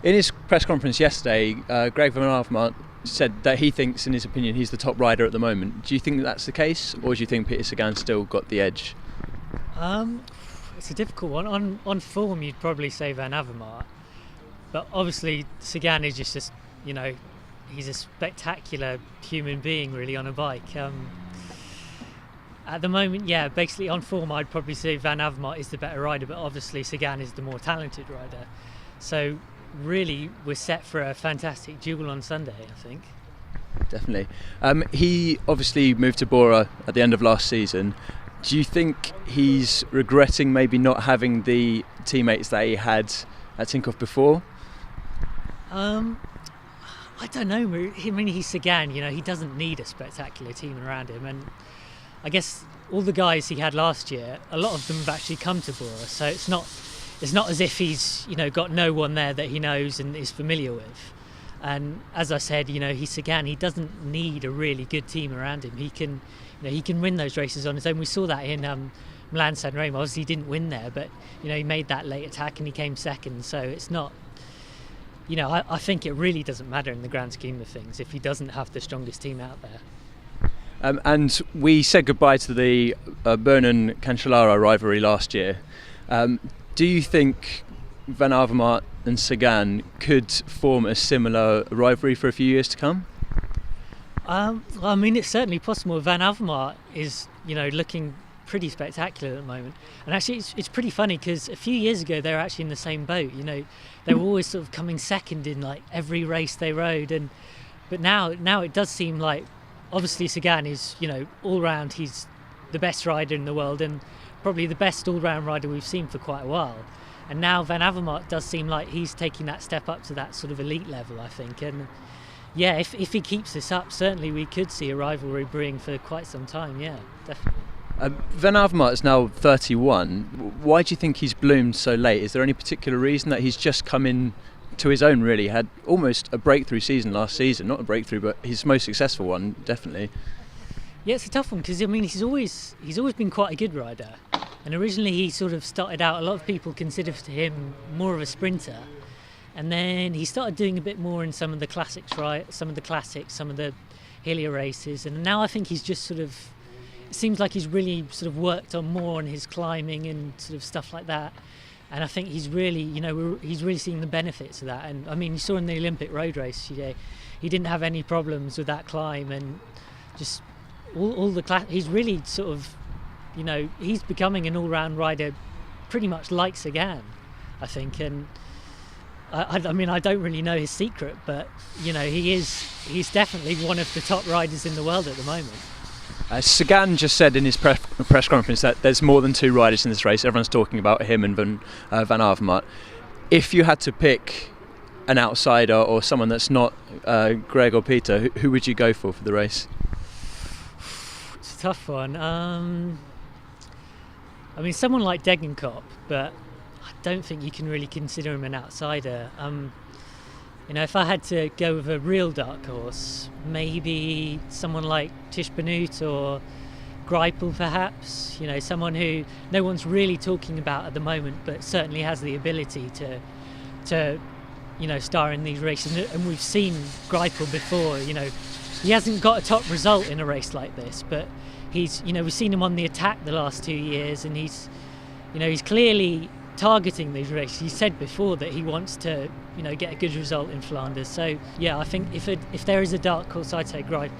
In his press conference yesterday, Greg Van Avermaet said that he thinks, in his opinion, he's the top rider at the moment. Do you think that's the case, or do you think Peter Sagan's still got the edge? It's a difficult one. On form, you'd probably say Van Avermaet, but obviously Sagan is just he's a spectacular human being, really, on a bike. At the moment, basically on form, I'd probably say Van Avermaet is the better rider, but obviously Sagan is the more talented rider. So really, we're set for a fantastic duel on Sunday, I think. Definitely. He obviously moved to Bora at the end of last season. Do you think he's regretting maybe not having the teammates that he had at Tinkoff before? I don't know. I mean, he's Sagan, he doesn't need a spectacular team around him. And I guess all the guys he had last year, a lot of them have actually come to Bora. So it's not as if he's, got no one there that he knows and is familiar with. And as I said, he's Sagan. He doesn't need a really good team around him. He can win those races on his own. We saw that in Milan-San Remo. Obviously, he didn't win there, but he made that late attack and he came second. So it's not. I think it really doesn't matter in the grand scheme of things if he doesn't have the strongest team out there. And we said goodbye to the Burnham-Cancellara rivalry last year. Do you think Van Avermaet and Sagan could form a similar rivalry for a few years to come? I mean, it's certainly possible. Van Avermaet is, looking pretty spectacular at the moment. And actually, it's pretty funny because a few years ago they were actually in the same boat. They were always sort of coming second in like every race they rode. But now it does seem like, obviously Sagan is, all round he's the best rider in the world and probably the best all-round rider we've seen for quite a while. And now Van Avermaet does seem like he's taking that step up to that sort of elite level, I think. And yeah, if he keeps this up, certainly we could see a rivalry brewing for quite some time. Yeah, definitely. Van Avermaet is now 31. Why do you think he's bloomed so late? Is there any particular reason that he's just come in to his own, really? Had almost a breakthrough season last season. Not a breakthrough, but his most successful one, definitely. Yeah, it's a tough one because, I mean, he's always been quite a good rider. And originally he sort of started out, a lot of people considered him more of a sprinter. And then he started doing a bit more in some of the classics, right? Some of the hillier races. And now I think he's just sort of, it seems like he's really sort of worked on more on his climbing and sort of stuff like that. And I think he's really, he's really seeing the benefits of that. And I mean, you saw in the Olympic road race, he didn't have any problems with that climb and just all the he's really sort of, he's becoming an all-round rider pretty much like Sagan, I think. And I mean, I don't really know his secret, but, he's definitely one of the top riders in the world at the moment. Sagan just said in his press conference that there's more than two riders in this race. Everyone's talking about him and Van Avermaet. If you had to pick an outsider or someone that's not Greg or Peter, who would you go for the race? It's a tough one. I mean, someone like Degenkop, but I don't think you can really consider him an outsider. If I had to go with a real dark horse, maybe someone like Tish Benoot or Greipel, perhaps. Someone who no one's really talking about at the moment, but certainly has the ability to star in these races. And we've seen Greipel before. He hasn't got a top result in a race like this, but he's, we've seen him on the attack the last 2 years, and he's clearly targeting these races. He said before that he wants to, get a good result in Flanders. So yeah, I think if there is a dark horse, I'd say Greipel.